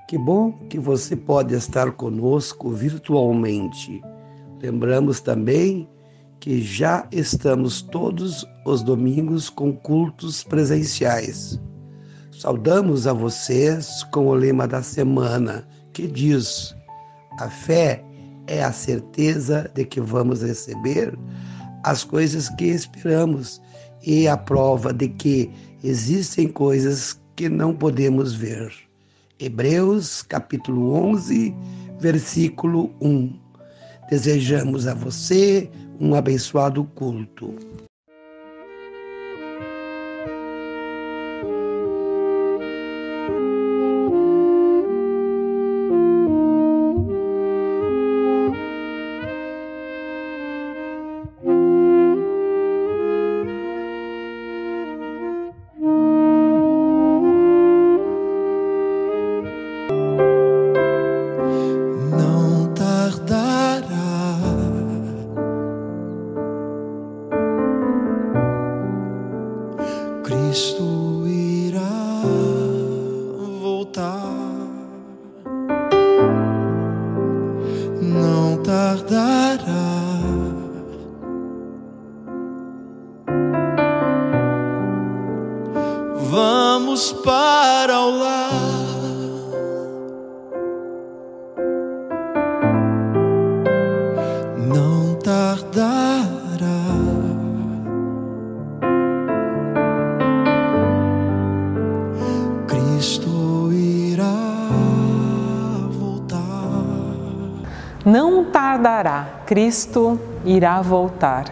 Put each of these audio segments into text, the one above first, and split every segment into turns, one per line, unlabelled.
Que bom que você pode estar conosco virtualmente. Lembramos também que já estamos todos os domingos com cultos presenciais. Saudamos a vocês com o lema da semana, que diz: a fé é a certeza de que vamos receber as coisas que esperamos e a prova de que existem coisas que não podemos ver. Hebreus capítulo 11, versículo 1. Desejamos a você um abençoado culto.
Cristo irá voltar, não tardará. Vamos para o lar, não tardará. Cristo irá voltar.
Não tardará, Cristo irá voltar.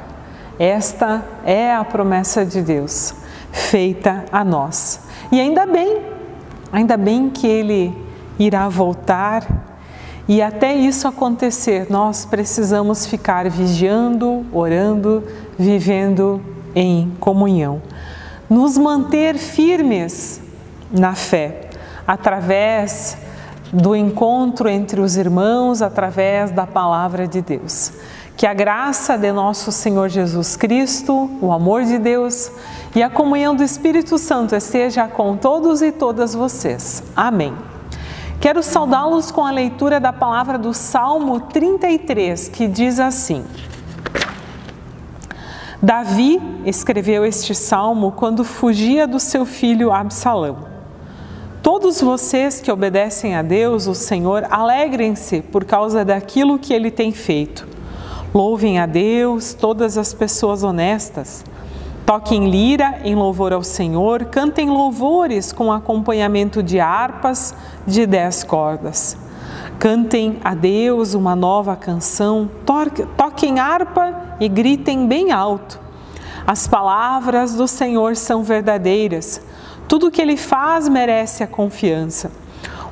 Esta é a promessa de Deus, feita a nós. E ainda bem que Ele irá voltar. E até isso acontecer, nós precisamos ficar vigiando, orando, vivendo em comunhão. Nos manter firmes na fé, através do encontro entre os irmãos, através da palavra de Deus. Que a graça de nosso Senhor Jesus Cristo, o amor de Deus e a comunhão do Espírito Santo esteja com todos e todas vocês. Amém. Quero saudá-los com a leitura da palavra do Salmo 33, que diz assim: Davi escreveu este salmo quando fugia do seu filho Absalão. Todos vocês que obedecem a Deus, o Senhor, alegrem-se por causa daquilo que Ele tem feito. Louvem a Deus todas as pessoas honestas. Toquem lira em louvor ao Senhor, cantem louvores com acompanhamento de harpas de 10 cordas. Cantem a Deus uma nova canção, toquem harpa e gritem bem alto. As palavras do Senhor são verdadeiras. Tudo o que Ele faz merece a confiança.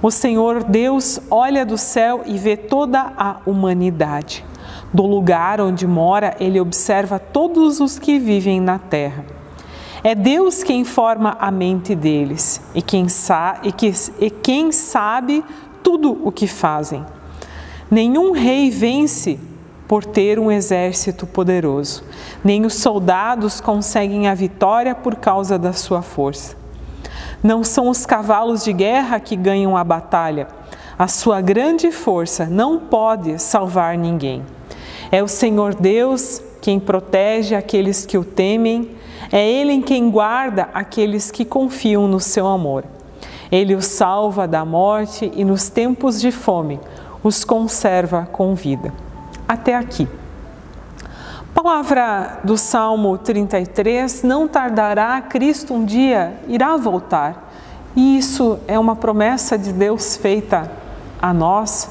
O Senhor Deus olha do céu e vê toda a humanidade. Do lugar onde mora, Ele observa todos os que vivem na terra. É Deus quem forma a mente deles e quem sabe tudo o que fazem. Nenhum rei vence por ter um exército poderoso, nem os soldados conseguem a vitória por causa da sua força. Não são os cavalos de guerra que ganham a batalha. A sua grande força não pode salvar ninguém. É o Senhor Deus quem protege aqueles que o temem. É Ele quem guarda aqueles que confiam no seu amor. Ele os salva da morte e nos tempos de fome os conserva com vida. Até aqui. Palavra do Salmo 33, não tardará, Cristo um dia irá voltar. E isso é uma promessa de Deus feita a nós.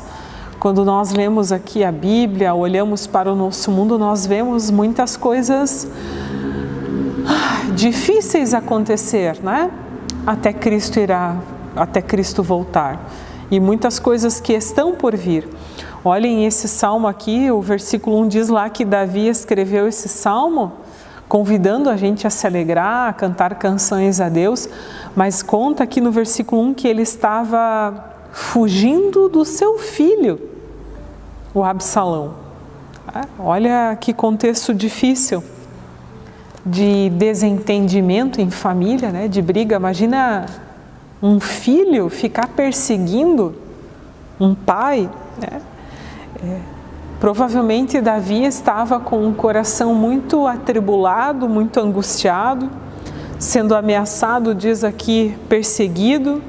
Quando nós lemos aqui a Bíblia, olhamos para o nosso mundo, nós vemos muitas coisas difíceis acontecer, né? Até Cristo voltar. E muitas coisas que estão por vir. Olhem esse salmo aqui, o versículo 1 diz lá que Davi escreveu esse salmo, convidando a gente a se alegrar, a cantar canções a Deus, mas conta aqui no versículo 1 que ele estava fugindo do seu filho, o Absalão. Olha que contexto difícil de desentendimento em família, né? De briga. Imagina um filho ficar perseguindo um pai, né? Provavelmente Davi estava com um coração muito atribulado, muito angustiado, sendo ameaçado, diz aqui, perseguido,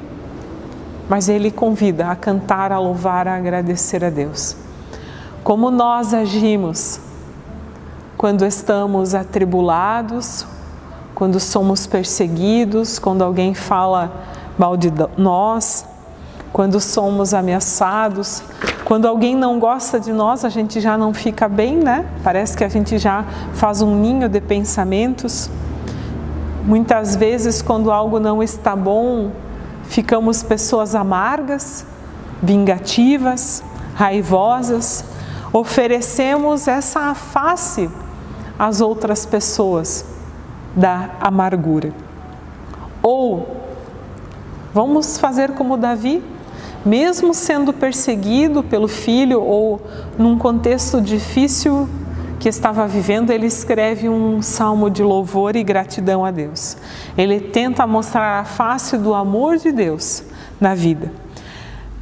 mas ele convida a cantar, a louvar, a agradecer a Deus. Como nós agimos quando estamos atribulados, quando somos perseguidos, quando alguém fala mal de nós, quando somos ameaçados, quando alguém não gosta de nós, a gente já não fica bem, né? Parece que a gente já faz um ninho de pensamentos. Muitas vezes, quando algo não está bom, ficamos pessoas amargas, vingativas, raivosas, oferecemos essa face às outras pessoas da amargura. Ou vamos fazer como Davi, mesmo sendo perseguido pelo filho ou num contexto difícil que estava vivendo, ele escreve um salmo de louvor e gratidão a Deus. Ele tenta mostrar a face do amor de Deus na vida.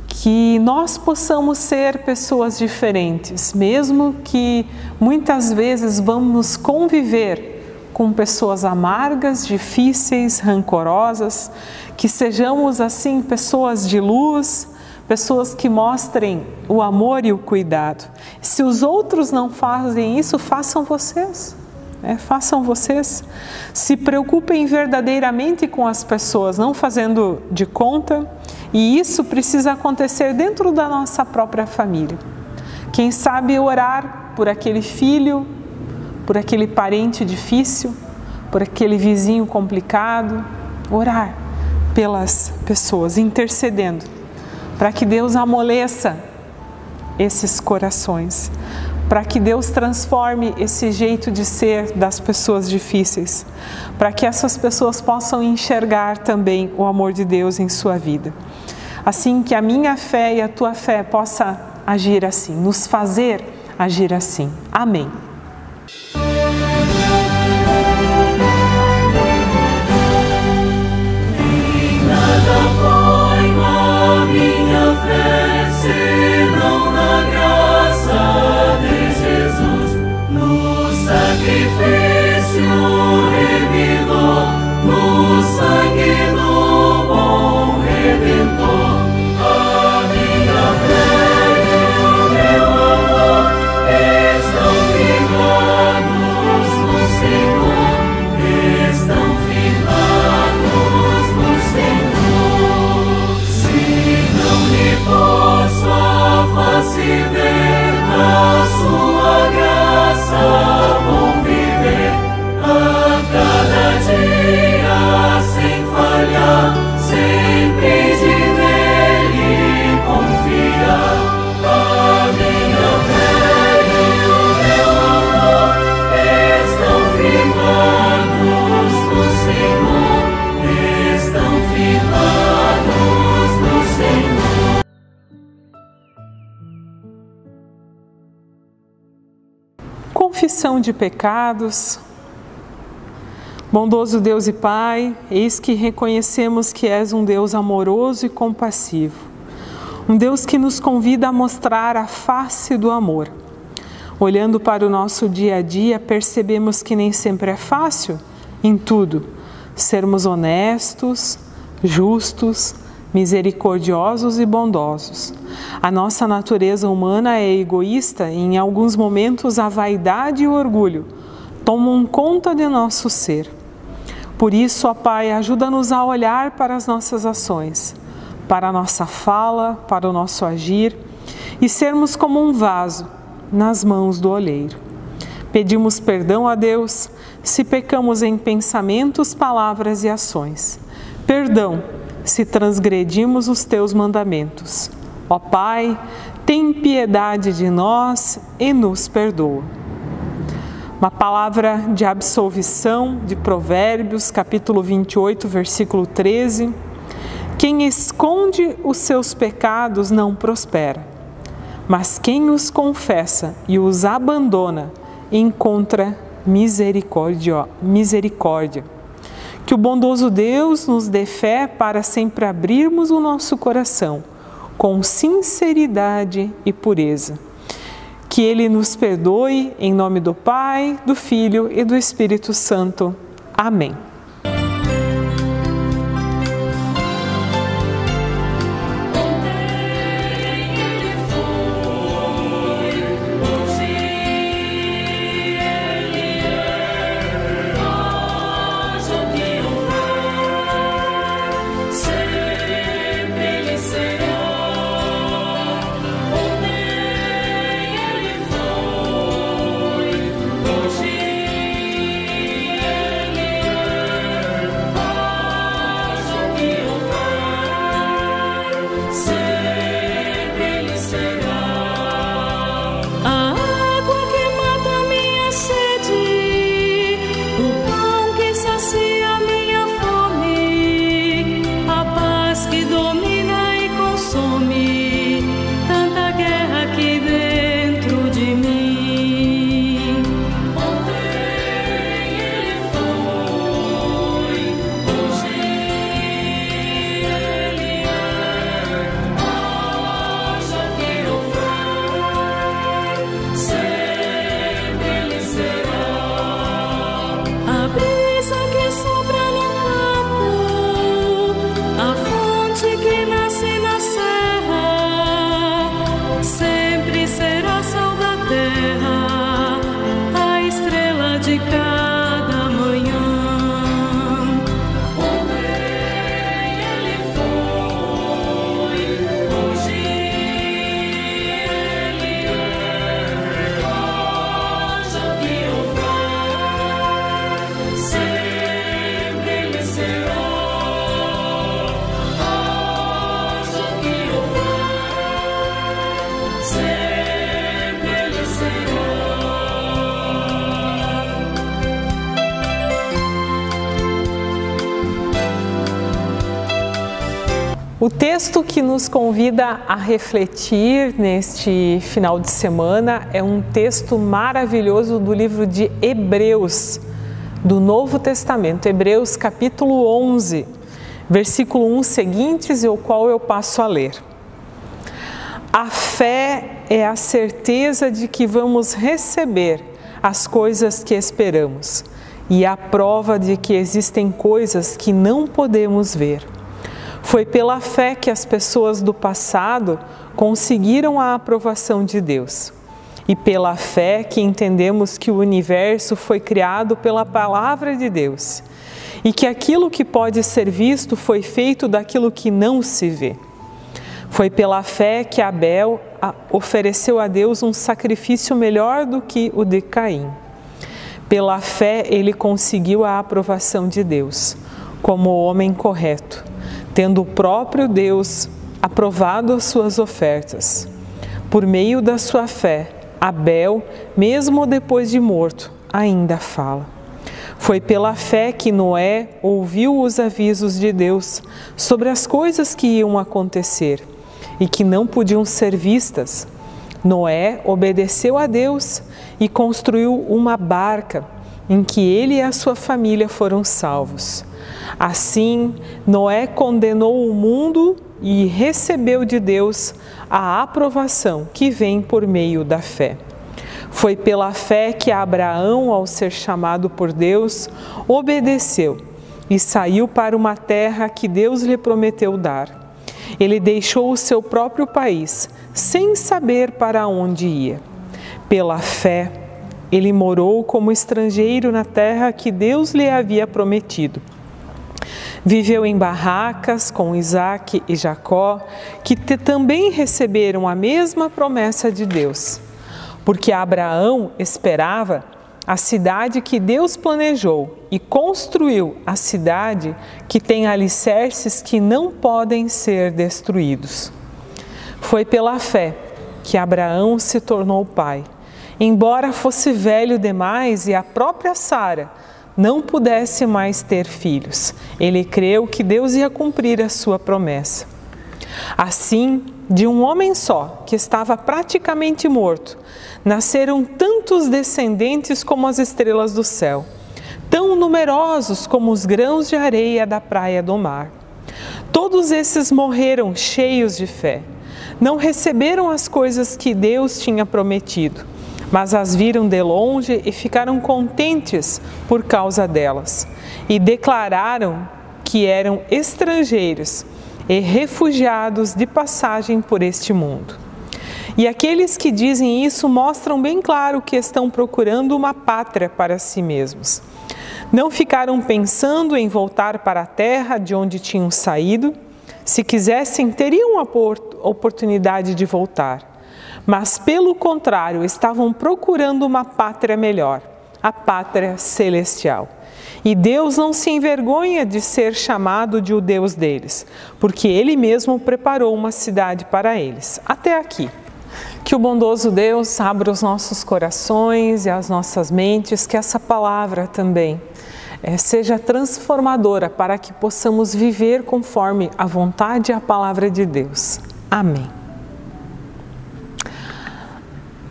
Que nós possamos ser pessoas diferentes, mesmo que muitas vezes vamos conviver com pessoas amargas, difíceis, rancorosas, que sejamos assim pessoas de luz, pessoas que mostrem o amor e o cuidado. Se os outros não fazem isso, façam vocês. Façam vocês. Se preocupem verdadeiramente com as pessoas, não fazendo de conta. E isso precisa acontecer dentro da nossa própria família. Quem sabe orar por aquele filho, por aquele parente difícil, por aquele vizinho complicado. Orar pelas pessoas, intercedendo, para que Deus amoleça esses corações, para que Deus transforme esse jeito de ser das pessoas difíceis, para que essas pessoas possam enxergar também o amor de Deus em sua vida. Assim que a minha fé e a tua fé possa agir assim, nos fazer agir assim. Amém.
Minha fé, senão na graça de Jesus, no sacrifício remidor, no sangue do bom Redentor. A minha fé e o meu amor estão firmados no Senhor, estão firmados no Senhor. Posso a face ver, na sua graça vou viver a cada dia sem falhar, sempre de nele confiar. A minha fé e o meu amor estão firmados no Senhor, estão firmados no Senhor.
Confissão de pecados. Bondoso Deus e Pai, eis que reconhecemos que és um Deus amoroso e compassivo, um Deus que nos convida a mostrar a face do amor. Olhando para o nosso dia a dia, percebemos que nem sempre é fácil, em tudo, sermos honestos, justos, misericordiosos e bondosos. A nossa natureza humana é egoísta e em alguns momentos a vaidade e o orgulho tomam conta de nosso ser. Por isso, ó Pai, ajuda-nos a olhar para as nossas ações, para a nossa fala, para o nosso agir e sermos como um vaso nas mãos do oleiro. Pedimos perdão a Deus se pecamos em pensamentos, palavras e ações. Perdão se transgredimos os teus mandamentos. Ó Pai, tem piedade de nós e nos perdoa. Uma palavra de absolvição de Provérbios, capítulo 28, versículo 13. Quem esconde os seus pecados não prospera, mas quem os confessa e os abandona encontra misericórdia. Que o bondoso Deus nos dê fé para sempre abrirmos o nosso coração com sinceridade e pureza. Que Ele nos perdoe, em nome do Pai, do Filho e do Espírito Santo. Amém. O texto que nos convida a refletir neste final de semana é um texto maravilhoso do livro de Hebreus, do Novo Testamento, Hebreus capítulo 11, versículo 1 seguintes, e o qual eu passo a ler. A fé é a certeza de que vamos receber as coisas que esperamos e a prova de que existem coisas que não podemos ver. Foi pela fé que as pessoas do passado conseguiram a aprovação de Deus. E pela fé que entendemos que o universo foi criado pela palavra de Deus. E que aquilo que pode ser visto foi feito daquilo que não se vê. Foi pela fé que Abel ofereceu a Deus um sacrifício melhor do que o de Caim. Pela fé ele conseguiu a aprovação de Deus, como homem correto, tendo o próprio Deus aprovado as suas ofertas. Por meio da sua fé, Abel, mesmo depois de morto, ainda fala. Foi pela fé que Noé ouviu os avisos de Deus sobre as coisas que iam acontecer e que não podiam ser vistas. Noé obedeceu a Deus e construiu uma barca em que ele e a sua família foram salvos. Assim, Noé condenou o mundo e recebeu de Deus a aprovação que vem por meio da fé. Foi pela fé que Abraão, ao ser chamado por Deus, obedeceu e saiu para uma terra que Deus lhe prometeu dar. Ele deixou o seu próprio país, sem saber para onde ia. Pela fé, ele morou como estrangeiro na terra que Deus lhe havia prometido. Viveu em barracas com Isaque e Jacó, que também receberam a mesma promessa de Deus, porque Abraão esperava a cidade que Deus planejou e construiu a cidade que tem alicerces que não podem ser destruídos. Foi pela fé que Abraão se tornou pai, embora fosse velho demais e a própria Sara não pudesse mais ter filhos. Ele creu que Deus ia cumprir a sua promessa. Assim, de um homem só, que estava praticamente morto, nasceram tantos descendentes como as estrelas do céu, tão numerosos como os grãos de areia da praia do mar. Todos esses morreram cheios de fé. Não receberam as coisas que Deus tinha prometido, mas as viram de longe e ficaram contentes por causa delas. E declararam que eram estrangeiros e refugiados de passagem por este mundo. E aqueles que dizem isso mostram bem claro que estão procurando uma pátria para si mesmos. Não ficaram pensando em voltar para a terra de onde tinham saído. Se quisessem, teriam a oportunidade de voltar. Mas, pelo contrário, estavam procurando uma pátria melhor, a pátria celestial. E Deus não se envergonha de ser chamado de o Deus deles, porque Ele mesmo preparou uma cidade para eles. Até aqui. Que o bondoso Deus abra os nossos corações e as nossas mentes, que essa palavra também seja transformadora para que possamos viver conforme a vontade e a palavra de Deus. Amém.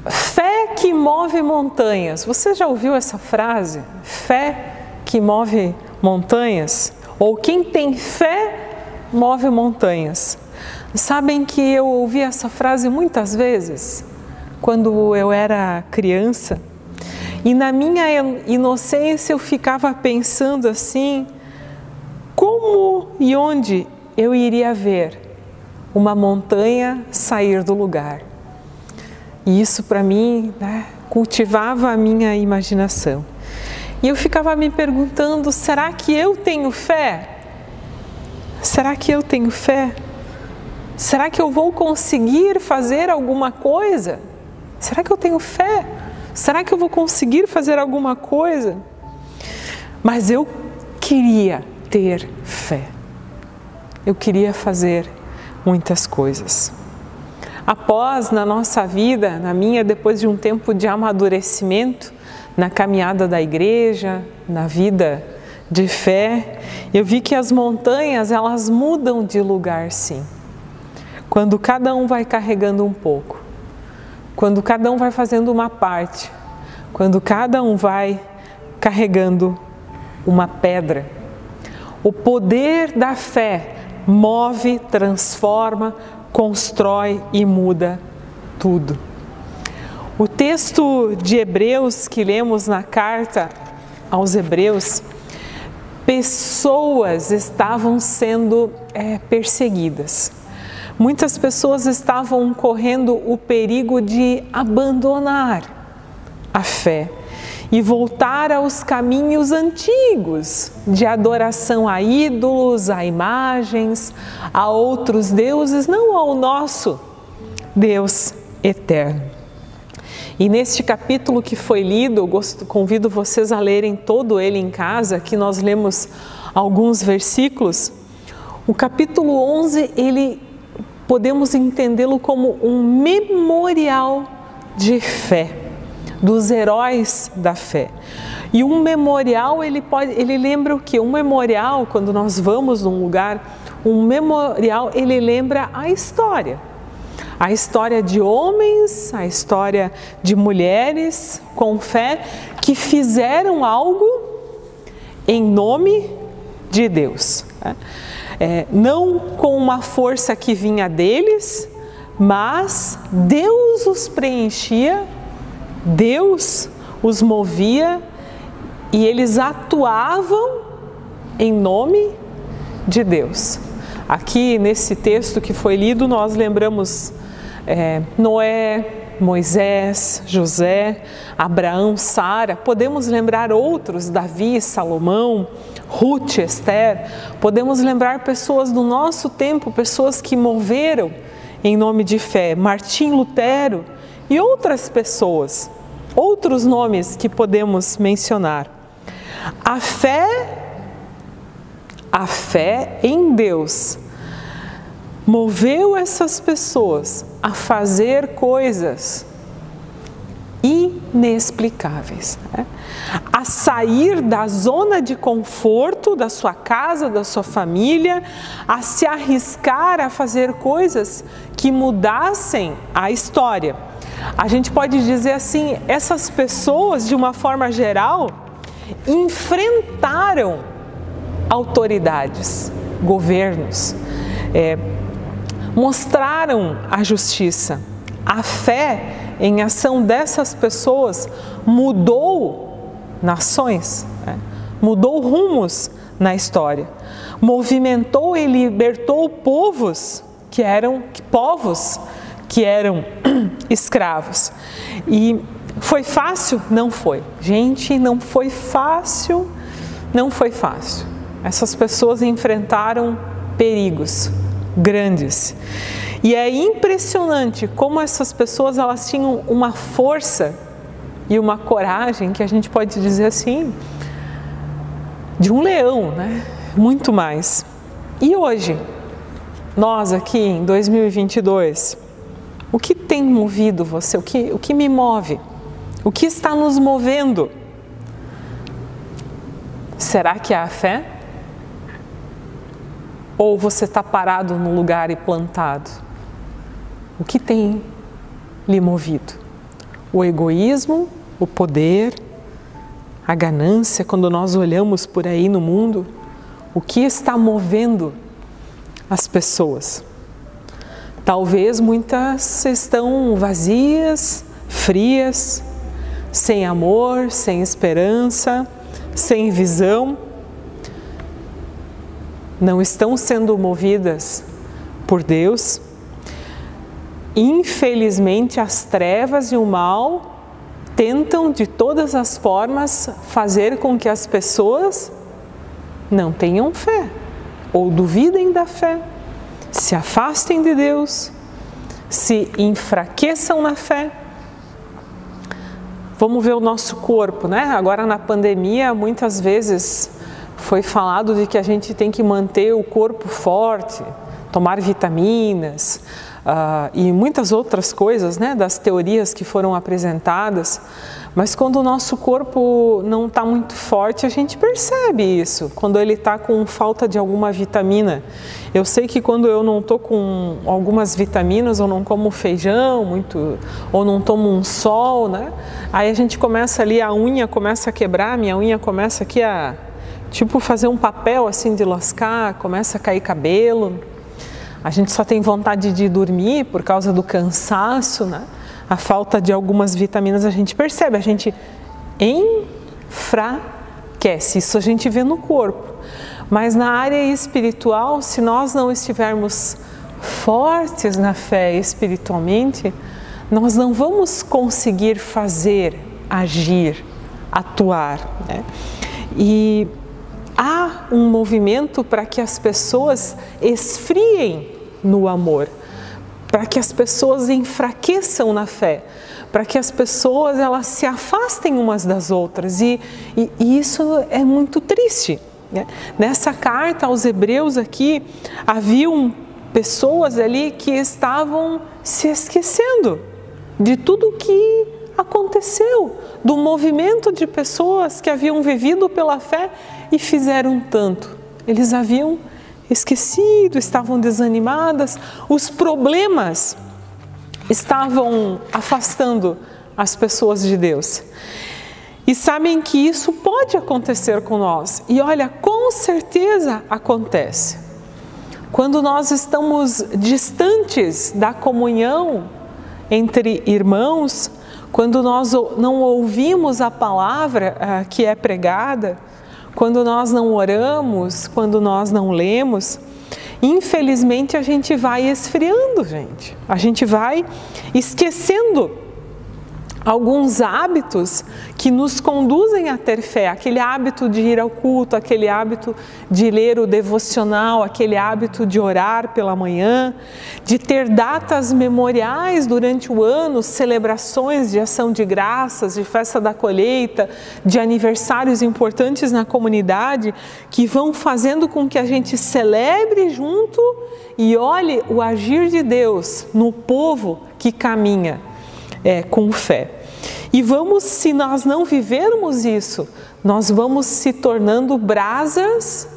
Fé que move montanhas. Você já ouviu essa frase? Fé que move montanhas? Ou quem tem fé move montanhas. Sabem que eu ouvi essa frase muitas vezes, quando eu era criança, e na minha inocência eu ficava pensando assim, como e onde eu iria ver uma montanha sair do lugar. E isso para mim, cultivava a minha imaginação. E eu ficava me perguntando, será que eu tenho fé? Será que eu tenho fé? Será que eu vou conseguir fazer alguma coisa? Será que eu tenho fé? Será que eu vou conseguir fazer alguma coisa? Mas eu queria ter fé. Eu queria fazer muitas coisas. Após, na nossa vida, na minha, depois de um tempo de amadurecimento, na caminhada da igreja, na vida de fé, eu vi que as montanhas, elas mudam de lugar, sim. Quando cada um vai carregando um pouco, quando cada um vai fazendo uma parte, quando cada um vai carregando uma pedra. O poder da fé move, transforma, constrói e muda tudo. O texto de Hebreus que lemos na carta aos Hebreus, pessoas estavam sendo perseguidas. Muitas pessoas estavam correndo o perigo de abandonar a fé e voltar aos caminhos antigos de adoração a ídolos, a imagens, a outros deuses, não ao nosso Deus eterno. E neste capítulo que foi lido, convido vocês a lerem todo ele em casa, que nós lemos alguns versículos. O capítulo 11, podemos entendê-lo como um memorial de fé, dos heróis da fé. E um memorial, ele lembra o quê? Um memorial, quando nós vamos num lugar, um memorial, ele lembra a história. A história de homens, a história de mulheres com fé que fizeram algo em nome de Deus. Não com uma força que vinha deles, mas Deus os preenchia, Deus os movia e eles atuavam em nome de Deus. Aqui nesse texto que foi lido, nós lembramos Noé, Moisés, José, Abraão, Sara. Podemos lembrar outros, Davi, Salomão, Ruth, Esther. Podemos lembrar pessoas do nosso tempo, pessoas que moveram em nome de fé, Martim Lutero e outras pessoas, outros nomes que podemos mencionar. A fé em Deus moveu essas pessoas a fazer coisas inexplicáveis, a sair da zona de conforto da sua casa, da sua família, a se arriscar a fazer coisas que mudassem a história. A gente pode dizer assim, essas pessoas, de uma forma geral, enfrentaram autoridades, governos, mostraram a justiça. A fé em ação dessas pessoas mudou nações, mudou rumos na história, movimentou e libertou povos que eram escravos. E foi fácil? Não foi. Gente, não foi fácil, não foi fácil. Essas pessoas enfrentaram perigos grandes. E é impressionante como essas pessoas, elas tinham uma força e uma coragem, que a gente pode dizer assim, de um leão, né? Muito mais. E hoje, nós aqui em 2022, o que tem movido você? O que me move? O que está nos movendo? Será que é a fé? Ou você está parado no lugar e plantado? O que tem lhe movido? O egoísmo, o poder, a ganância, quando nós olhamos por aí no mundo, o que está movendo as pessoas? Talvez muitas estão vazias, frias, sem amor, sem esperança, sem visão. Não estão sendo movidas por Deus. Infelizmente, as trevas e o mal tentam de todas as formas fazer com que as pessoas não tenham fé, ou duvidem da fé, se afastem de Deus, se enfraqueçam na fé. Vamos ver o nosso corpo, né? Agora na pandemia, muitas vezes foi falado de que a gente tem que manter o corpo forte, tomar vitaminas, e muitas outras coisas, né, das teorias que foram apresentadas. Mas quando o nosso corpo não está muito forte, a gente percebe isso, quando ele está com falta de alguma vitamina. Eu sei que quando eu não estou com algumas vitaminas, ou não como feijão muito, ou não tomo um sol, né, aí a gente começa ali, a unha começa a quebrar, minha unha começa aqui a, tipo, fazer um papel assim de lascar, começa a cair cabelo. A gente só tem vontade de dormir por causa do cansaço, né? A falta de algumas vitaminas a gente percebe, a gente enfraquece, isso a gente vê no corpo. Mas na área espiritual, se nós não estivermos fortes na fé espiritualmente, nós não vamos conseguir fazer, agir, atuar, né? E há um movimento para que as pessoas esfriem no amor, para que as pessoas enfraqueçam na fé, para que as pessoas elas se afastem umas das outras. E isso é muito triste, né? Nessa carta aos Hebreus aqui, haviam pessoas ali que estavam se esquecendo de tudo o que aconteceu, do movimento de pessoas que haviam vivido pela fé e fizeram tanto. Eles haviam esquecido, estavam desanimadas, os problemas estavam afastando as pessoas de Deus. E sabem que isso pode acontecer com nós. E olha, com certeza acontece. Quando nós estamos distantes da comunhão entre irmãos, quando nós não ouvimos a palavra que é pregada, quando nós não oramos, quando nós não lemos, infelizmente a gente vai esfriando, gente. A gente vai esquecendo alguns hábitos que nos conduzem a ter fé, aquele hábito de ir ao culto, aquele hábito de ler o devocional, aquele hábito de orar pela manhã, de ter datas memoriais durante o ano, celebrações de ação de graças, de festa da colheita, de aniversários importantes na comunidade, que vão fazendo com que a gente celebre junto e olhe o agir de Deus no povo que caminha com fé. E vamos, se nós não vivermos isso, nós vamos se tornando brasas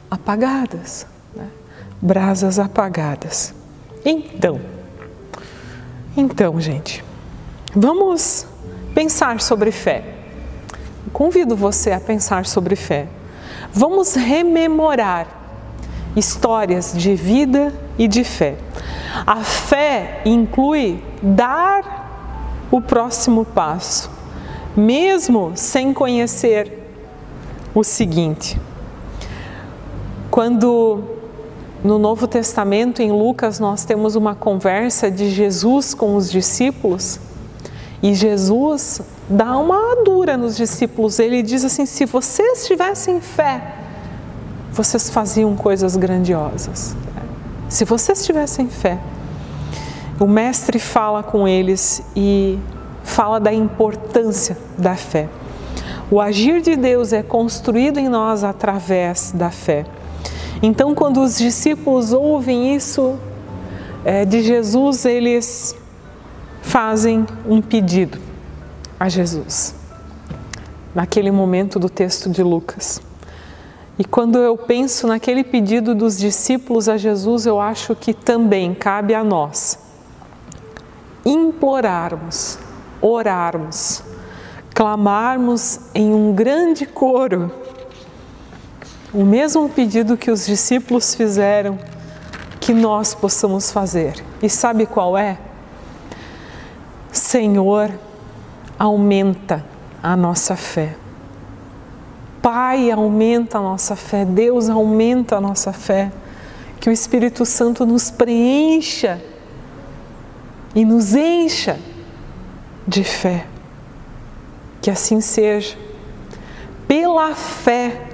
apagadas, né? Brasas apagadas. Então, gente, vamos pensar sobre fé. convido você a pensar sobre fé. Vamos rememorar histórias de vida e de fé. A fé inclui dar o próximo passo, mesmo sem conhecer o seguinte. Quando no Novo Testamento, em Lucas, nós temos uma conversa de Jesus com os discípulos, e Jesus dá uma dura nos discípulos. Ele diz assim: se vocês tivessem fé, vocês faziam coisas grandiosas. Se vocês tivessem fé. O mestre fala com eles e fala da importância da fé. O agir de Deus é construído em nós através da fé. Então, quando os discípulos ouvem isso de Jesus, eles fazem um pedido a Jesus, naquele momento do texto de Lucas. E quando eu penso naquele pedido dos discípulos a Jesus, eu acho que também cabe a nós implorarmos, orarmos, clamarmos em um grande coro o mesmo pedido que os discípulos fizeram, que nós possamos fazer. E sabe qual é? Senhor, aumenta a nossa fé. Pai, aumenta a nossa fé. Deus, aumenta a nossa fé. Que o Espírito Santo nos preencha e nos encha de fé. Que assim seja. Pela fé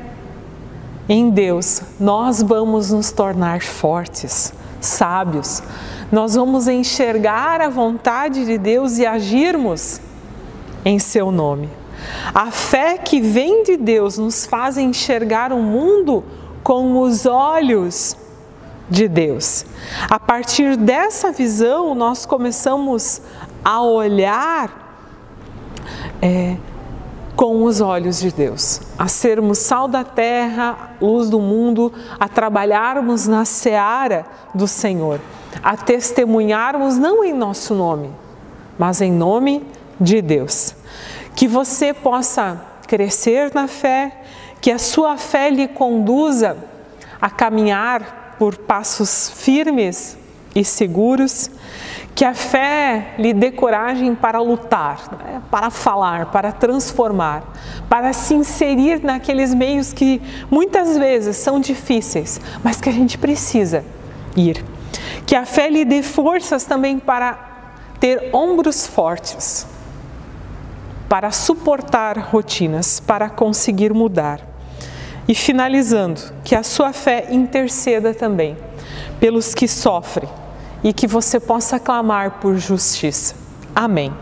em Deus, nós vamos nos tornar fortes, sábios. Nós vamos enxergar a vontade de Deus e agirmos em seu nome. A fé que vem de Deus nos faz enxergar o mundo com os olhos de Deus. A partir dessa visão, nós começamos a olhar com os olhos de Deus, a sermos sal da terra, luz do mundo, a trabalharmos na seara do Senhor, a testemunharmos não em nosso nome, mas em nome de Deus. Que você possa crescer na fé, que a sua fé lhe conduza a caminhar por passos firmes e seguros, que a fé lhe dê coragem para lutar, para falar, para transformar, para se inserir naqueles meios que muitas vezes são difíceis, mas que a gente precisa ir. Que a fé lhe dê forças também para ter ombros fortes, para suportar rotinas, para conseguir mudar. E finalizando, que a sua fé interceda também pelos que sofrem e que você possa clamar por justiça. Amém.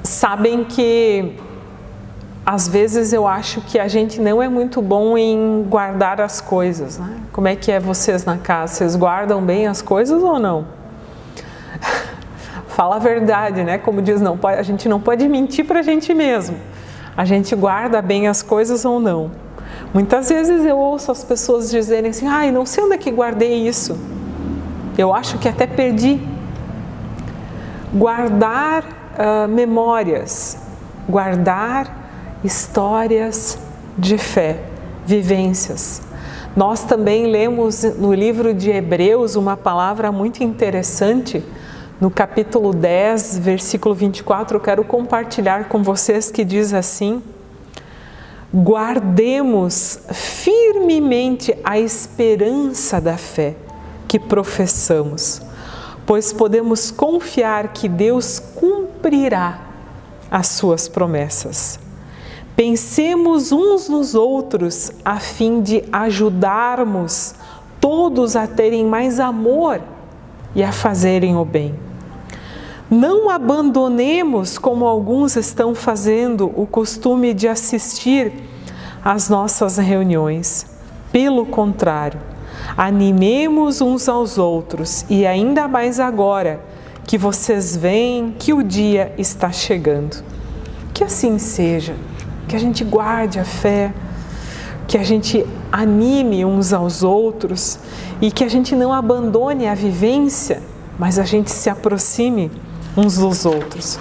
Sabem que às vezes eu acho que a gente não é muito bom em guardar as coisas, né? Como é que é vocês na casa? Vocês guardam bem as coisas ou não? Fala a verdade, né? Como diz, a gente não pode mentir para a gente mesmo. A gente guarda bem as coisas ou não? Muitas vezes eu ouço as pessoas dizerem assim: ai, não sei onde é que guardei isso. Eu acho que até perdi. Guardar memórias, guardar histórias de fé, vivências. Nós também lemos no livro de Hebreus uma palavra muito interessante, no capítulo 10, versículo 24, eu quero compartilhar com vocês, que diz assim: guardemos firmemente a esperança da fé que professamos, pois podemos confiar que Deus cumprirá as suas promessas. Pensemos uns nos outros a fim de ajudarmos todos a terem mais amor e a fazerem o bem. Não abandonemos, como alguns estão fazendo, o costume de assistir às nossas reuniões. Pelo contrário, animemos uns aos outros e ainda mais agora que vocês veem que o dia está chegando. Que assim seja, que a gente guarde a fé, que a gente anime uns aos outros e que a gente não abandone a vivência, mas a gente se aproxime uns dos outros.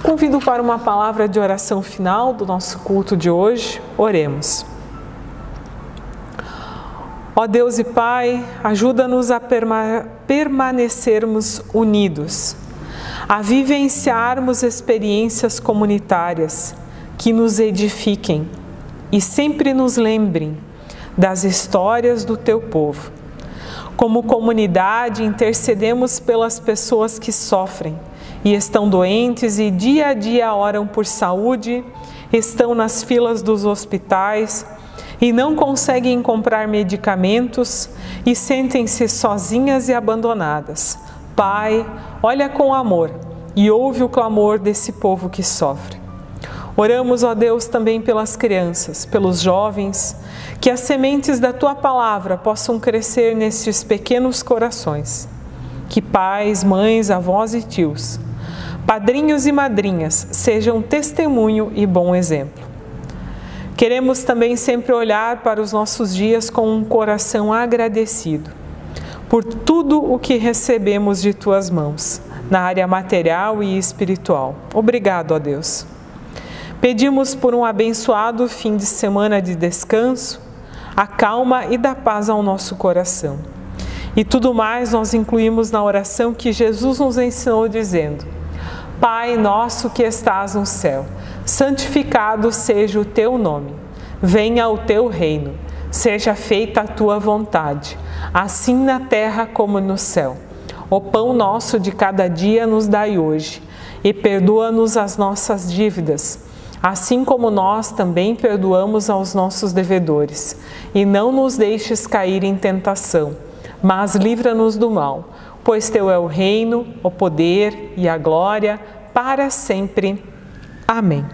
Convido para uma palavra de oração final do nosso culto de hoje. Oremos. Ó Deus e Pai, ajuda-nos a permanecermos unidos, a vivenciarmos experiências comunitárias que nos edifiquem e sempre nos lembrem das histórias do Teu povo. Como comunidade, intercedemos pelas pessoas que sofrem e estão doentes e dia a dia oram por saúde, estão nas filas dos hospitais e não conseguem comprar medicamentos e sentem-se sozinhas e abandonadas. Pai, olha com amor e ouve o clamor desse povo que sofre. Oramos, ó Deus, também pelas crianças, pelos jovens, que as sementes da Tua Palavra possam crescer nestes pequenos corações. Que pais, mães, avós e tios, padrinhos e madrinhas sejam testemunho e bom exemplo. Queremos também sempre olhar para os nossos dias com um coração agradecido por tudo o que recebemos de Tuas mãos, na área material e espiritual. Obrigado, ó Deus. Pedimos por um abençoado fim de semana de descanso, a calma e da paz ao nosso coração. E tudo mais nós incluímos na oração que Jesus nos ensinou dizendo: Pai nosso que estás no céu, santificado seja o Teu nome. Venha o Teu reino, seja feita a Tua vontade, assim na terra como no céu. O pão nosso de cada dia nos dai hoje, e perdoa-nos as nossas dívidas, assim como nós também perdoamos aos nossos devedores. E não nos deixes cair em tentação, mas livra-nos do mal, pois Teu é o reino, o poder e a glória para sempre. Amém.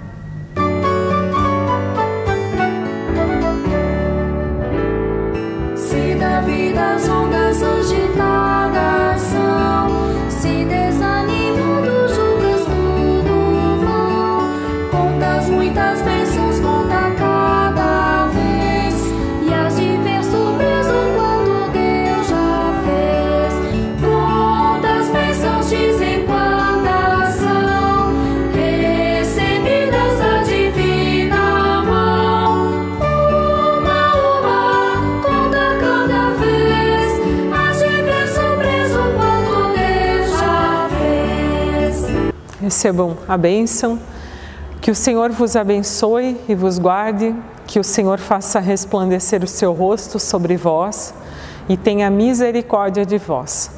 Se da vida as ondas agitadas são, se desanimando julgas tudo vão, contas muitas bênçãos, conta cada vez, e has de ver surpreso quando Deus já fez. Quantas bênçãos dizem quantas são, recebidas da divina mão. Uma, conta cada vez, has de ver surpreso quando Deus já fez.
Recebam a bênção. Que o Senhor vos abençoe e vos guarde, que o Senhor faça resplandecer o seu rosto sobre vós e tenha misericórdia de vós.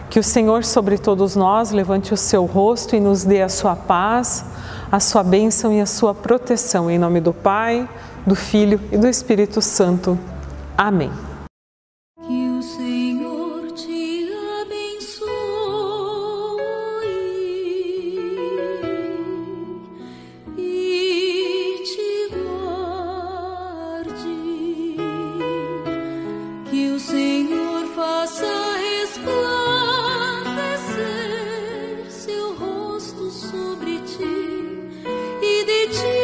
Que o Senhor sobre todos nós levante o seu rosto e nos dê a sua paz, a sua bênção e a sua proteção. Em nome do Pai, do Filho e do Espírito Santo. Amém.
Que o Senhor te abençoe e te guarde. Que o Senhor faça resplandecer seu rosto sobre ti e de ti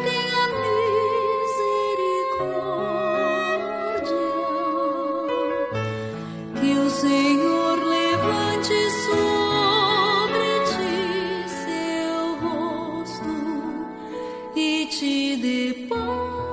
tenha misericórdia. Que o Senhor levante sobre ti seu rosto e te dê paz.